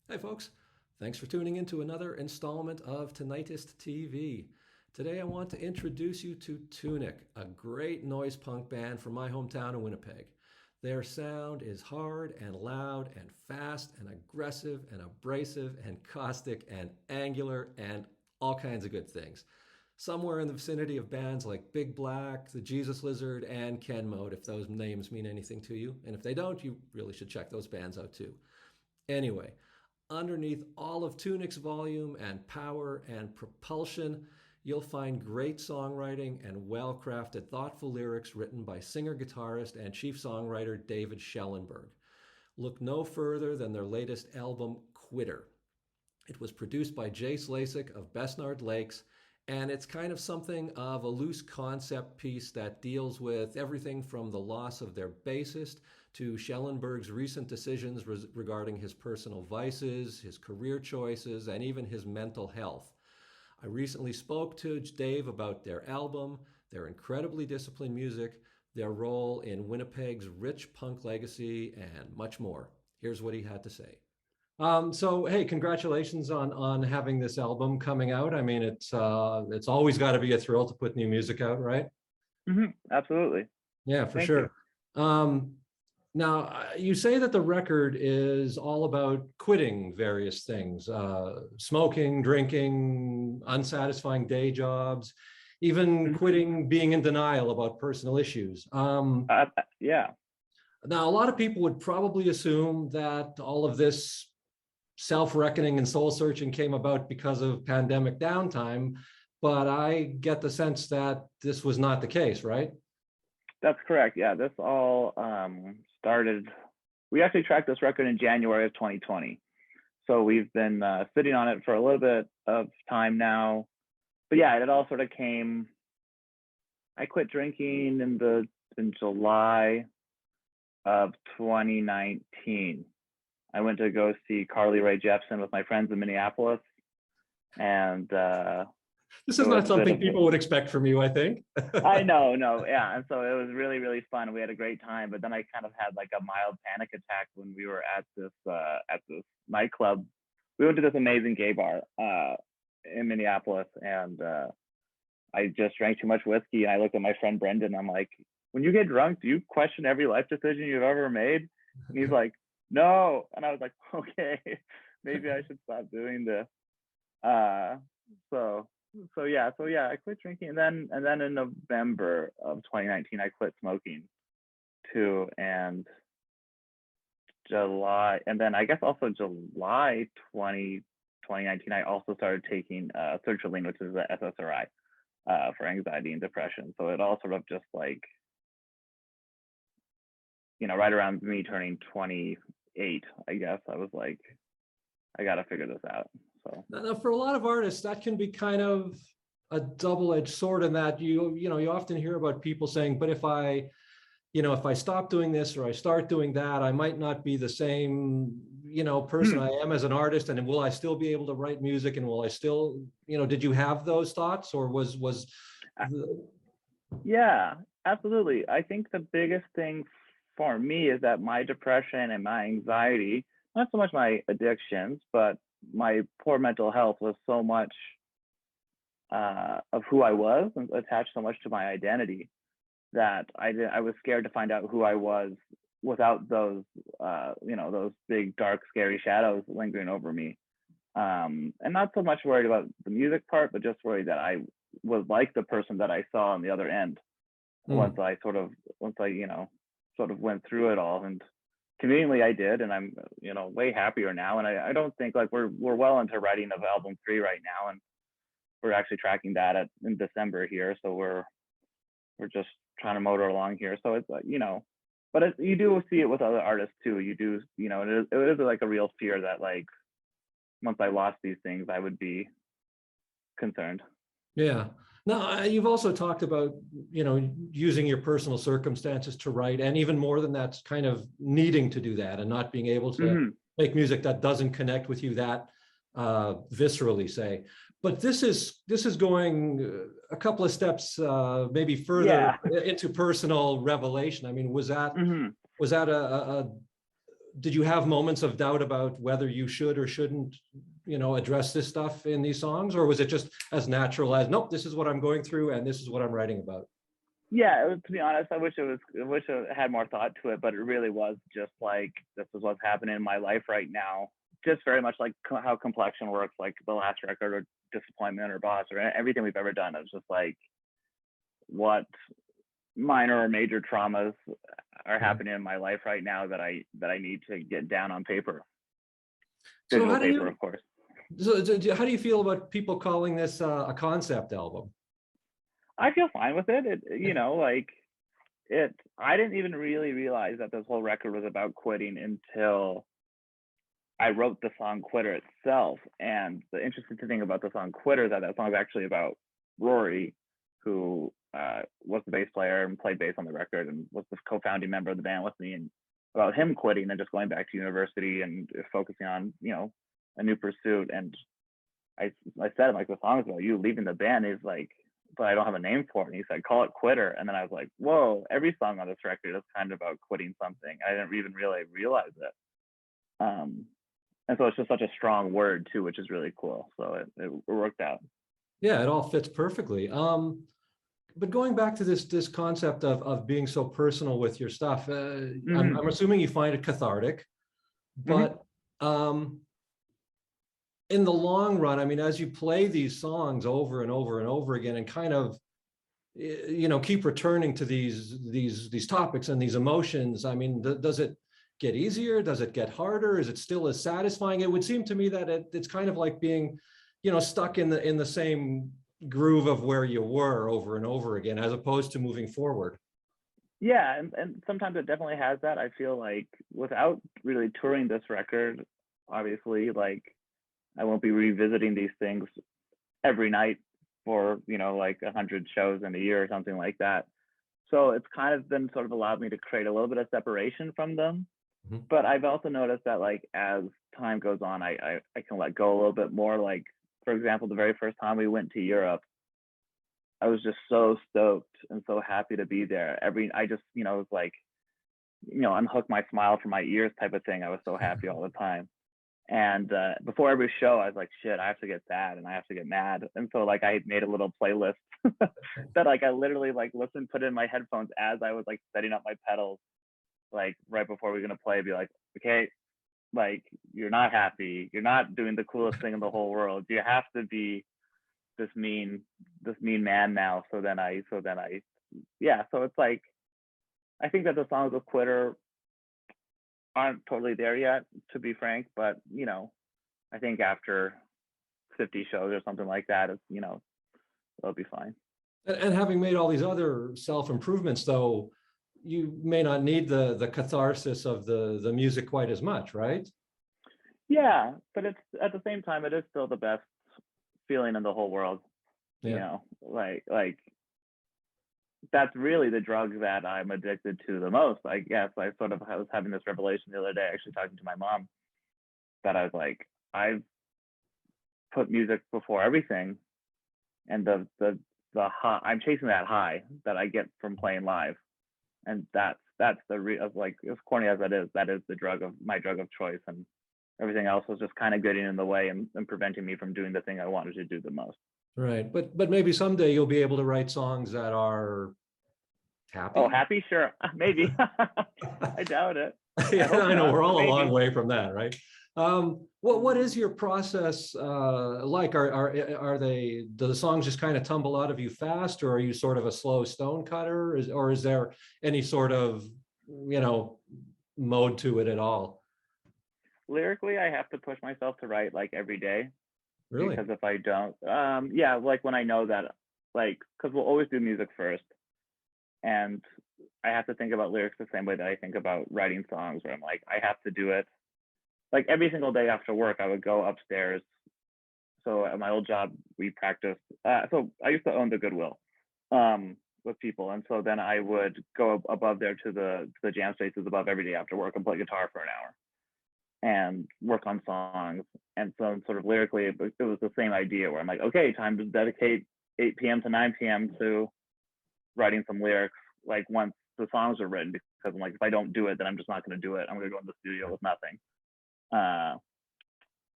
Hey folks, thanks for tuning in to another installment of Tinnitist TV. Today I want to introduce you to Tunic, a great noise punk band from my hometown of Winnipeg. Their sound is hard and loud and fast and aggressive and abrasive and caustic and angular and all kinds of good things. Somewhere in the vicinity of bands like Big Black, the Jesus Lizard, and Ken Mode, if those names mean anything to you. And if they don't, you really should check those bands out too. Anyway, underneath all of Tunic's volume and power and propulsion, you'll find great songwriting and well-crafted, thoughtful lyrics written by singer-guitarist and chief songwriter David Schellenberg. Look no further than their latest album, Quitter. It was produced by Jace Lasek of Besnard Lakes, and it's kind of something of a loose concept piece that deals with everything from the loss of their bassist to Schellenberg's recent decisions regarding his personal vices, his career choices, and even his mental health. I recently spoke to Dave about their album, their incredibly disciplined music, their role in Winnipeg's rich punk legacy, and much more. Here's what he had to say. So hey, congratulations on having this album coming out. I mean, it's always got to be a thrill to put new music out, right? Absolutely. Yeah, for Thank sure. Now, you say that the record is all about quitting various things, smoking, drinking, unsatisfying day jobs, even quitting being in denial about personal issues. Yeah. Now, a lot of people would probably assume that all of this self-reckoning and soul-searching came about because of pandemic downtime, but I get the sense that this was not the case, right? That's correct. Yeah, this all started. We actually tracked this record in January of 2020. So we've been sitting on it for a little bit of time now. But yeah, it all sort of came. I quit drinking in July of 2019. I went to go see Carly Rae Jepsen with my friends in Minneapolis, and this is not something people would expect from you, I think. I know, no, yeah, and so it was really, really fun. We had a great time, but then I kind of had like a mild panic attack when we were at this nightclub. We went to this amazing gay bar in Minneapolis, and I just drank too much whiskey. And I looked at my friend Brendan. I'm like, when you get drunk, do you question every life decision you've ever made? And he's like, no. And I was like, okay, maybe I should stop doing this. So yeah, I quit drinking, and then in November of 2019, I quit smoking too, and July, and then I guess also July 2019, I also started taking sertraline, which is the SSRI for anxiety and depression. So it all sort of just like, right around me turning 28, I guess, I was like, I got to figure this out. So now, for a lot of artists, that can be kind of a double-edged sword in that you often hear about people saying, but if I stop doing this or I start doing that, I might not be the same, person I am as an artist. And will I still be able to write music? And will I still, did you have those thoughts, or was? Yeah, absolutely. I think the biggest thing for me is that my depression and my anxiety, not so much my addictions, but my poor mental health was so much of who I was and attached so much to my identity that I was scared to find out who I was without those, those big, dark, scary shadows lingering over me. And not so much worried about the music part, but just worried that I was like the person that I saw on the other end once I sort of went through it all. And conveniently I did, and I'm way happier now. And I don't think, like, we're well into writing of album 3 right now, and we're actually tracking that in December here. So we're just trying to motor along here. So it's but you do see it with other artists too. You do, it is like a real fear that, like, once I lost these things, I would be concerned. Yeah. Now, you've also talked about, using your personal circumstances to write, and even more than that, kind of needing to do that and not being able to make music that doesn't connect with you that viscerally, say. But this is going a couple of steps maybe further into personal revelation. I mean, was that a did you have moments of doubt about whether you should or shouldn't, address this stuff in these songs, or was it just as natural as, nope, this is what I'm going through and this is what I'm writing about? Yeah, to be honest, I wish it had more thought to it, but it really was just like, this is what's happening in my life right now. Just very much like how Complexion works, like the last record, or Disappointment, or Boss, or everything we've ever done. It was just like, what minor or major traumas are happening in my life right now that I need to get down on paper, digital paper, of course. So how do you feel about people calling this a concept album? I feel fine with it. I didn't even really realize that this whole record was about quitting until I wrote the song Quitter itself. And the interesting thing about the song Quitter is that song is actually about Rory, who was the bass player and played bass on the record and was the co-founding member of the band with me, and about him quitting and just going back to university and focusing on, a new pursuit. And I said, like, the song is about you leaving the band. He's like, but I don't have a name for it. And he said, call it Quitter. And then I was like, whoa, every song on this record is kind of about quitting something. I didn't even really realize it. And so it's just such a strong word too, which is really cool. So it worked out. Yeah, it all fits perfectly. But going back to this concept of being so personal with your stuff, I'm assuming you find it cathartic, but in the long run, I mean, as you play these songs over and over and over again, and kind of, keep returning to these topics and these emotions, I mean, does it get easier? Does it get harder? Is it still as satisfying? It would seem to me that it's kind of like being, stuck in the same groove of where you were over and over again, as opposed to moving forward. Yeah, and sometimes it definitely has that. I feel like without really touring this record, obviously, like, I won't be revisiting these things every night for, like 100 shows in a year or something like that. So it's kind of been sort of allowed me to create a little bit of separation from them. But I've also noticed that, like, as time goes on, I can let go a little bit more. Like, for example, the very first time we went to Europe, I was just so stoked and so happy to be there. I just, was like, unhook my smile from my ears type of thing. I was so happy all the time. And before every show, I was like, shit, I have to get sad and I have to get mad. And so, like, I made a little playlist that, like, I literally, like, put in my headphones as I was, like, setting up my pedals, like, right before we were gonna play, be like, okay, like, you're not happy, you're not doing the coolest thing in the whole world, you have to be this mean man now. So it's like, I think that the songs of Quitter aren't totally there yet, to be frank, but I think after 50 shows or something like that, it's, it'll be fine. And having made all these other self-improvements, though, you may not need the catharsis of the music quite as much, right? Yeah, but it's, at the same time, it is still the best feeling in the whole world. Yeah. Like that's really the drug that I'm addicted to the most. I guess I was having this revelation the other day, actually talking to my mom, that I was like, I've put music before everything, and the high, I'm chasing that high that I get from playing live, and that's like, as corny as that is my drug of choice, and everything else was just kind of getting in the way and preventing me from doing the thing I wanted to do the most. Right, but maybe someday you'll be able to write songs that are happy. Oh, happy? Sure, maybe. I doubt it. Yeah, I know we're all a long way from that, right? What is your process like? Do the songs just kind of tumble out of you fast, or are you sort of a slow stone cutter, or is there any sort of mode to it at all? Lyrically, I have to push myself to write, like, every day. Really? Because if I don't, like, when I know that, like, because we'll always do music first, and I have to think about lyrics the same way that I think about writing songs, where I'm like, I have to do it. Like, every single day after work, I would go upstairs. So at my old job, we practiced. So I used to own the Goodwill with people, and so then I would go above there to the jam spaces above every day after work and play guitar for an hour and work on songs. And so, sort of lyrically, it was the same idea, where I'm like, okay, time to dedicate 8 p.m. to 9 p.m. to writing some lyrics, like, once the songs are written, because I'm like, if I don't do it, then I'm just not going to do it. I'm going to go in the studio with nothing.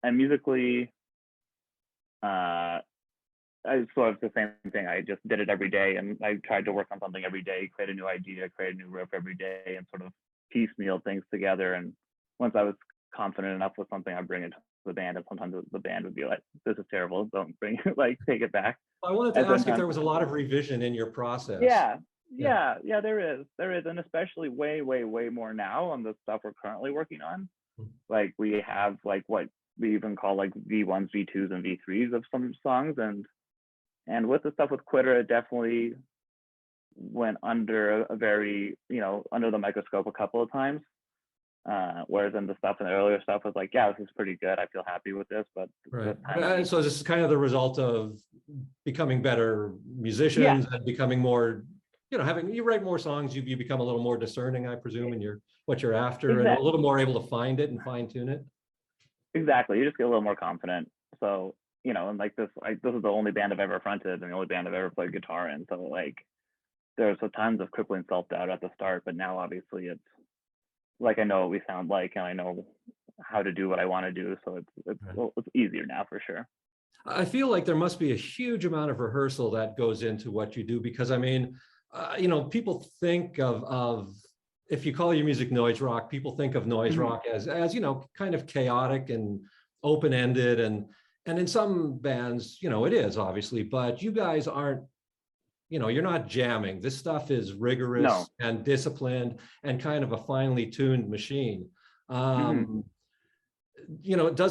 And musically, I sort of the same thing. I just did it every day, and I tried to work on something every day, create a new idea, create a new riff every day, and sort of piecemeal things together. And once I was confident enough with something, I bring it to the band, and sometimes the band would be like, "This is terrible. Don't bring it. Like, take it back." I wanted to ask if there was a lot of revision in your process. Yeah, there is, and especially way more now on the stuff we're currently working on. Like, we have like what we even call like V1s, V2s, and V3s of some songs, and with the stuff with Quitter, it definitely went under a very, under the microscope a couple of times. Whereas in the stuff in the earlier stuff was like, yeah, this is pretty good. I feel happy with this, but right. So this is kind of the result of becoming better musicians and becoming more, you write more songs, you become a little more discerning, I presume, in what you're after, and a little more able to find it and fine tune it. Exactly. You just get a little more confident. So, and like this is the only band I've ever fronted and the only band I've ever played guitar in. So like, there's tons of crippling self-doubt at the start, but now obviously it's like, I know what we sound like, and I know how to do what I want to do. So it's easier now for sure. I feel like there must be a huge amount of rehearsal that goes into what you do, because I mean, people think of if you call your music noise rock, people think of noise rock as kind of chaotic and open-ended, and in some bands, it is obviously, but you guys aren't, you're not jamming. This stuff is rigorous and disciplined and kind of a finely tuned machine. Does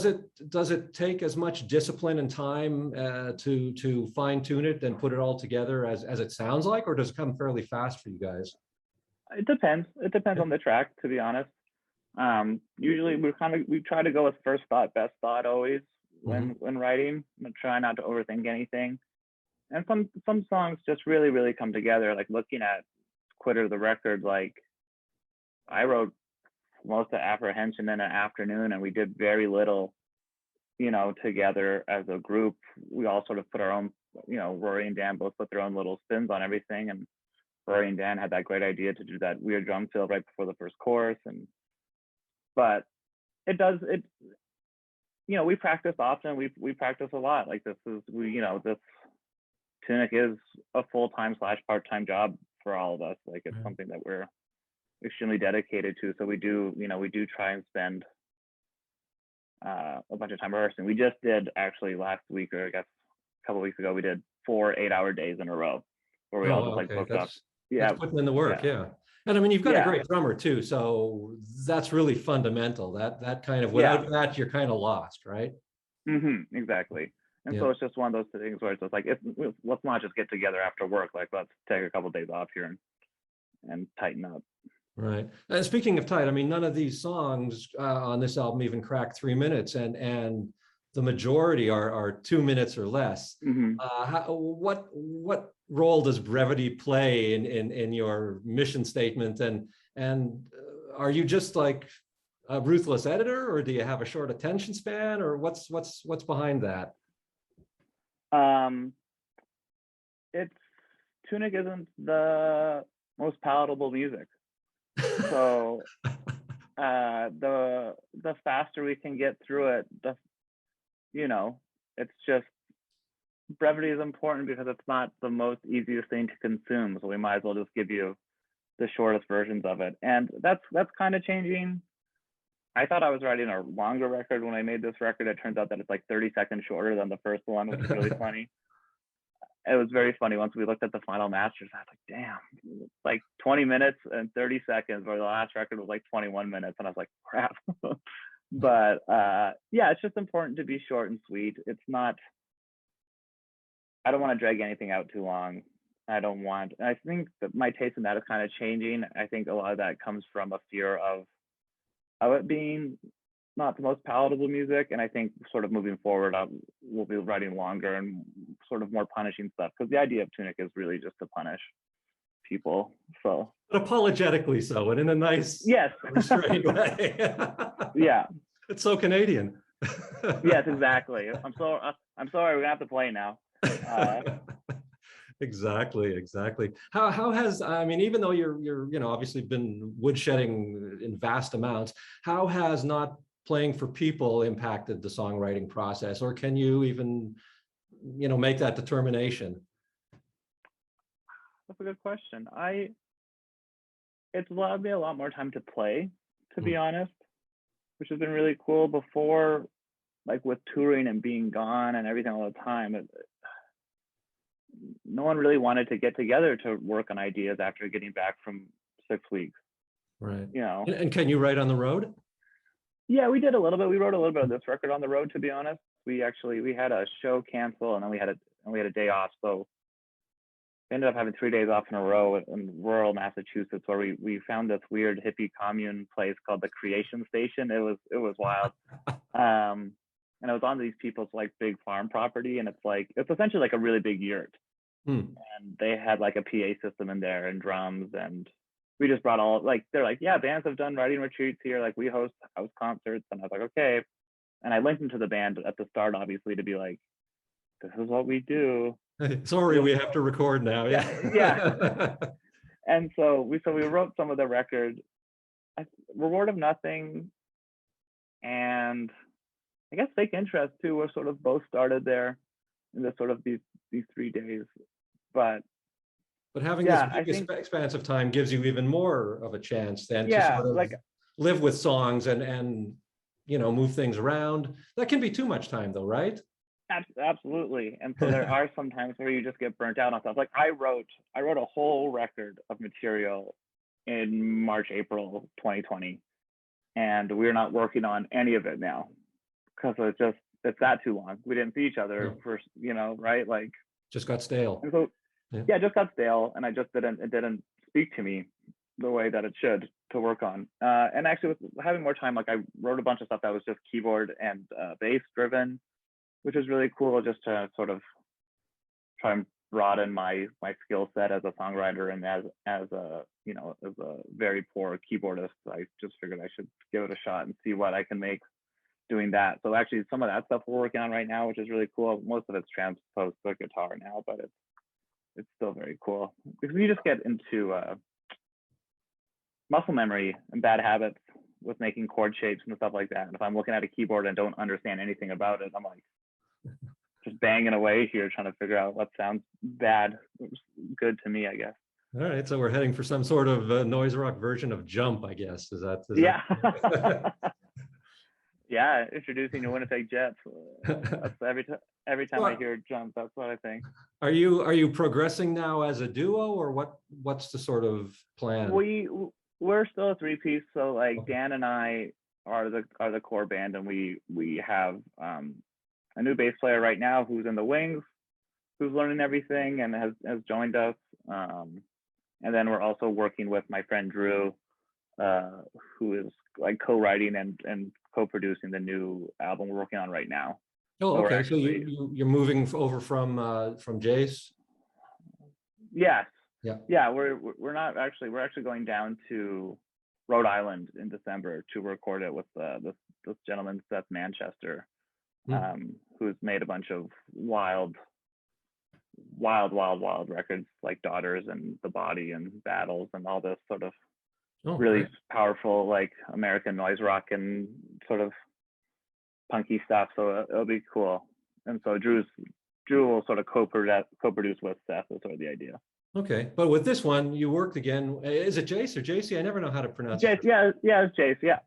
it take as much discipline and time to fine tune it and put it all together as it sounds like, or does it come fairly fast for you guys? It depends. It depends on the track, to be honest. Usually we try to go with first thought, best thought always when writing. I try not to overthink anything. And some songs just really come together. Like, looking at Quitter, the record, like, I wrote most of Apprehension in an afternoon, and we did very little, together as a group. We all sort of put our own, Rory and Dan both put their own little spins on everything. And Rory and Dan had that great idea to do that weird drum fill right before the first chorus. But we practice often. We practice a lot. Like, this Tunic is a full-time / part-time job for all of us. Like, it's something that we're extremely dedicated to. So we do try and spend a bunch of time rehearsing. We just did, actually, last week, or I guess a couple of weeks ago, we did 4 8-hour days in a row where we all just like booked up. Yeah, that's putting in the work. Yeah. And I mean, you've got a great drummer too, so that's really fundamental. That kind of, without that, you're kind of lost, right? Exactly. And so it's just one of those things where it's just like, let's not just get together after work. Like, let's take a couple of days off here and tighten up. Right. And speaking of tight, I mean, none of these songs on this album even crack 3 minutes, and the majority are 2 minutes or less. What role does brevity play in your mission statement? And are you just like a ruthless editor, or do you have a short attention span, or what's behind that? Tunic isn't the most palatable music. So the faster we can get through it, it's just, brevity is important because it's not the most easiest thing to consume. So we might as well just give you the shortest versions of it. And that's kind of changing. I thought I was writing a longer record when I made this record. It turns out that it's like 30 seconds shorter than the first one, which is really funny. It was very funny. Once we looked at the final masters, I was like, damn, it's like 20 minutes and 30 seconds, where the last record was like 21 minutes. And I was like, crap. But it's just important to be short and sweet. It's not, I don't want to drag anything out too long. I think that my taste in that is kind of changing. I think a lot of that comes from a fear of it being not the most palatable music. And I think sort of moving forward, we'll be writing longer and sort of more punishing stuff, because the idea of Tunic is really just to punish people. So, but apologetically so, and in a nice, restrained way. It's so Canadian. Yes, exactly. I'm sorry. We're gonna have to play now. Exactly. How has, I mean, even though you're obviously been woodshedding in vast amounts, how has not playing for people impacted the songwriting process, or can you even make that determination? That's a good question. It's allowed me a lot more time to play, to be honest, which has been really cool. Before, like with touring and being gone and everything all the time, no one really wanted to get together to work on ideas after getting back from 6 weeks. Right. You know. And can you write on the road? Yeah, we did a little bit. We wrote a little bit of this record on the road, to be honest. We had a show cancel, and then we had a day off. So we ended up having 3 days off in a row in rural Massachusetts, where we found this weird hippie commune place called the Creation Station. It was wild. And it was on these people's like big farm property, and it's essentially like a really big yurt. And they had like a PA system in there and drums, and we just brought they're like, yeah, bands have done writing retreats here, like we host house concerts. And I was like, okay. And I linked them to the band at the start, obviously, to be like, this is what we do. Sorry, we have to record now. Yeah. And so we wrote some of the record, Reward of Nothing, and I guess Fake Interest too were sort of both started there in the sort of these 3 days. But having this big expanse of time gives you even more of a chance then to sort of live with songs and move things around. That can be too much time though, right? Absolutely. And so there are some times where you just get burnt out on stuff. Like I wrote a whole record of material in March, April 2020, and we're not working on any of it now because it's that too long. We didn't see each other for right, like just got stale. And so it just got stale, and it didn't speak to me the way that it should to work on. And actually, with having more time, like I wrote a bunch of stuff that was just keyboard and bass driven, which was really cool, just to sort of try and broaden my skill set as a songwriter. And as a very poor keyboardist, I just figured I should give it a shot and see what I can make doing that. So actually, some of that stuff we're working on right now, which is really cool. Most of it's transposed to guitar now, but it's still very cool because you just get into muscle memory and bad habits with making chord shapes and stuff like that. And if I'm looking at a keyboard and don't understand anything about it, I'm like just banging away here trying to figure out what sounds bad, good to me, I guess. All right, so we're heading for some sort of noise rock version of Jump, I guess. Is that? Yeah, introducing the Winnipeg Jets. That's every time I hear Jump, that's what I think. Are you progressing now as a duo, or what's the sort of plan? We're still a 3-piece, so like Dan and I are the core band, and we have a new bass player right now who's in the wings, who's learning everything and has joined us. And then we're also working with my friend Drew, who is like co-writing and co-producing the new album we're working on right now. Oh, okay. So you're moving over from Jace? Yes. Yeah. We're actually going down to Rhode Island in December to record it with this gentleman Seth Manchester, who's made a bunch of wild records like Daughters and The Body and Battles and all this sort of really powerful like American noise rock and sort of punky stuff. So it'll be cool. And so Drew will sort of co-produce with Seth is sort of the idea. Okay, but with this one, you worked again. Is it Jace or JC? I never know how to pronounce Jace, it. Yeah, it's Jace. Yeah.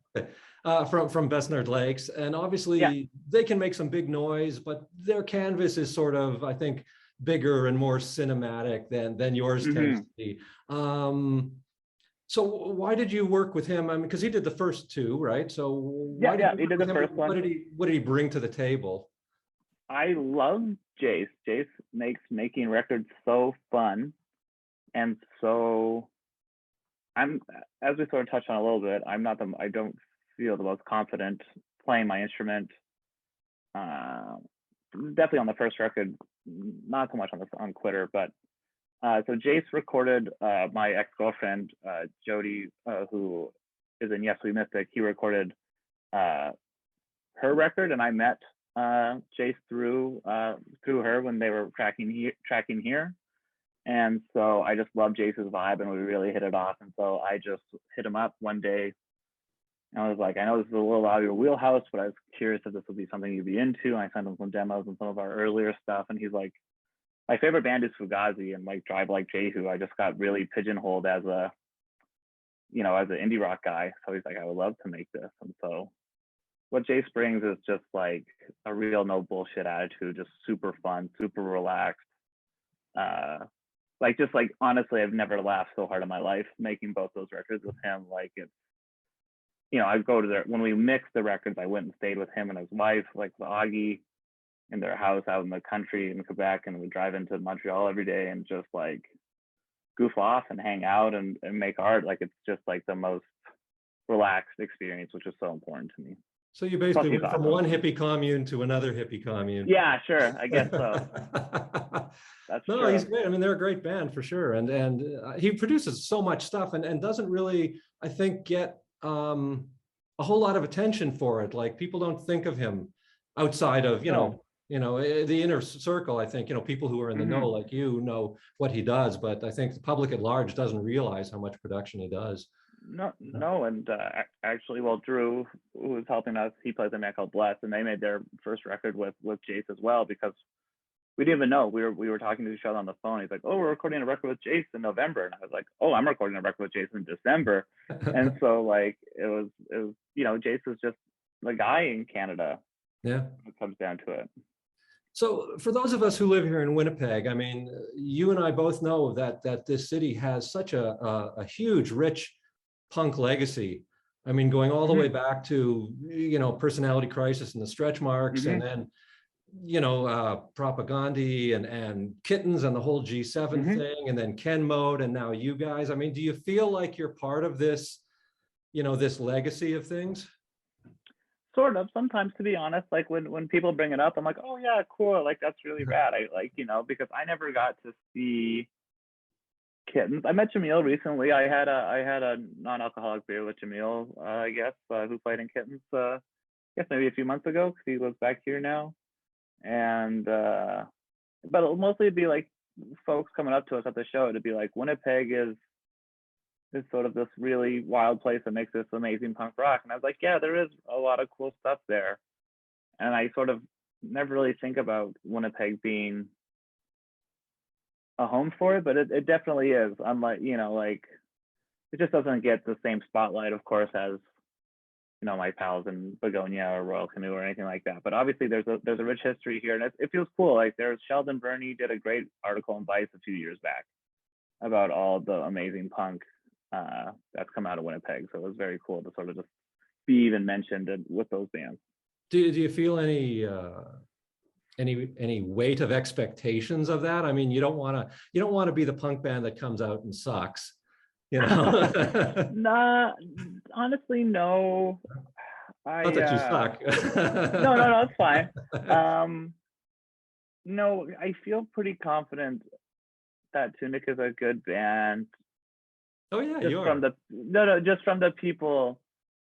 From Besnard Lakes, and obviously they can make some big noise, but their canvas is sort of, I think, bigger and more cinematic than yours tends to be. So why did you work with him? I mean, because he did the first two, right? So why he did the first one. What did he bring to the table? I love Jace. Jace makes making records so fun. And so as we sort of touched on a little bit, I don't feel the most confident playing my instrument. Definitely on the first record, not so much on Quitter, but so Jace recorded my ex-girlfriend, Jody, who is in Yes We Mystic. He recorded her record, and I met Jace through her when they were tracking here. And so I just loved Jace's vibe, and we really hit it off. And so I just hit him up one day, and I was like, I know this is a little out of your wheelhouse, but I was curious if this would be something you'd be into. And I sent him some demos and some of our earlier stuff, and he's like, my favorite band is Fugazi and like Drive Like Jehu. I just got really pigeonholed as a, you know, as an indie rock guy. So he's like, I would love to make this. And so what Jace brings is just like a real no bullshit attitude, just super fun, super relaxed. Like just like honestly, I've never laughed so hard in my life making both those records with him. Like it's, you know, I go to their, when we mixed the records, I went and stayed with him and his wife, like the Augie, in their house out in the country in Quebec, and we drive into Montreal every day and just like goof off and hang out and make art. Like it's just like the most relaxed experience, which is so important to me. So you basically went from one hippie commune to another hippie commune. Yeah, sure. I guess so. That's no, true. He's great. I mean, they're a great band for sure. And he produces so much stuff and doesn't really, I think, get a whole lot of attention for it. Like people don't think of him outside of, you know, the inner circle. I think, you know, people who are in the know, like you, know what he does, but I think the public at large doesn't realize how much production he does. No, and actually, well, Drew, who was helping us, he plays in a band called Bless, and they made their first record with Jace as well, because we didn't even know. We were talking to each other on the phone. He's like, "Oh, we're recording a record with Jace in November," and I was like, "Oh, I'm recording a record with Jace in December." And so like it was, you know, Jace is just the guy in Canada. Yeah, it comes down to it. So for those of us who live here in Winnipeg, I mean, you and I both know that this city has such a huge, rich punk legacy. I mean, going all the way back to, you know, Personality Crisis and the Stretch Marks, and then, you know, Propaganda and Kittens and the whole G7 thing, and then Ken Mode, and now you guys. I mean, do you feel like you're part of this, you know, this legacy of things? Sort of. Sometimes, to be honest, like when people bring it up, I'm like, oh yeah, cool, like that's really rad. I like, you know, because I never got to see Kittens. I met Jamil recently. I had a non-alcoholic beer with Jamil, I guess, who played in Kittens, I guess maybe a few months ago, because he lives back here now. And but it'll mostly be like folks coming up to us at the show to be like, Winnipeg is sort of this really wild place that makes this amazing punk rock. And I was like, yeah, there is a lot of cool stuff there. And I sort of never really think about Winnipeg being a home for it, but it definitely is. Unlike, you know, like it just doesn't get the same spotlight, of course, as, you know, my pals in Begonia or Royal Canoe or anything like that. But obviously there's a rich history here, and it feels cool. Like there's Sheldon Burney did a great article in Vice a few years back about all the amazing punk that's come out of Winnipeg. So it was very cool to sort of just be even mentioned with those bands. Do you feel any weight of expectations of that? I mean, you don't want to be the punk band that comes out and sucks, you know? Nah, honestly, no. Not that you suck. No, it's fine. No, I feel pretty confident that Tunic is a good band. Oh yeah, just you are. Just from the people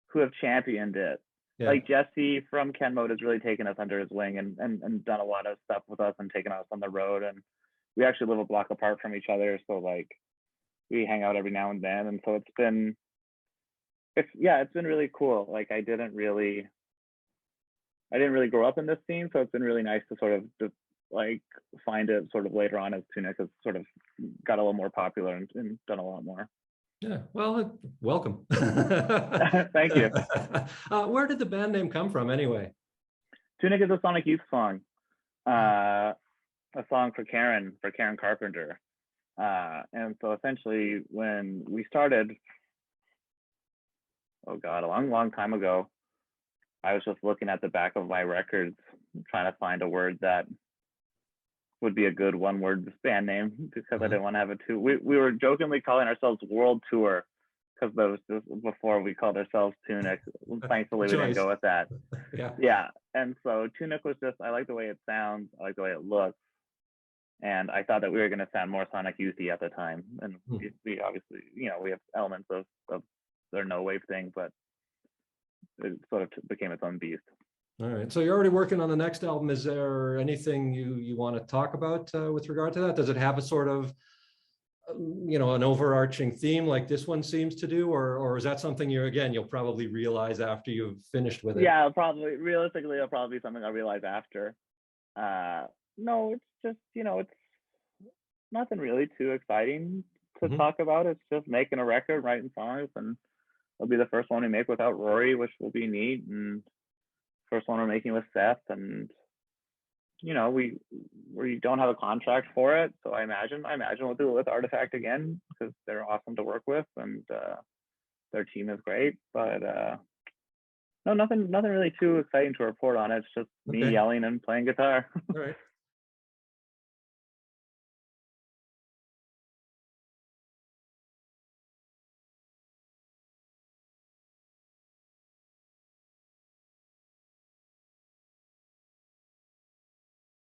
who have championed it. Yeah. Like Jesse from Ken Mode has really taken us under his wing and done a lot of stuff with us and taken us on the road. And we actually live a block apart from each other, so like we hang out every now and then. And so it's been really cool. Like I didn't really grow up in this scene, so it's been really nice to sort of just like find it sort of later on as Tunic has sort of got a little more popular and done a lot more. Yeah, well, welcome. Thank you. Where did the band name come from anyway? Tunic is a Sonic Youth song, a song for Karen Carpenter. And so essentially when we started, oh God, a long time ago, I was just looking at the back of my records, trying to find a word that would be a good one-word band name, because I didn't want to have it too. We were jokingly calling ourselves World Tour, because that was just before we called ourselves Tunic. Thankfully, we didn't go with that. Yeah. And so Tunic was just, I like the way it sounds, I like the way it looks, and I thought that we were going to sound more Sonic Youthy at the time. And we obviously, you know, we have elements of their no wave thing, but it sort of became its own beast. All right. So you're already working on the next album. Is there anything you want to talk about with regard to that? Does it have a sort of an overarching theme like this one seems to do, or is that something you'll probably realize after you've finished with it? Yeah, probably realistically, it'll probably be something I'll realize after. No, it's just, it's nothing really too exciting to talk about. It's just making a record, writing songs, and it'll be the first one we make without Rory, which will be neat, and first one we're making with Seth, and we don't have a contract for it, so I imagine we'll do it with Artifact again because they're awesome to work with, and their team is great. But no, nothing really too exciting to report on it. It's just me yelling and playing guitar. All right.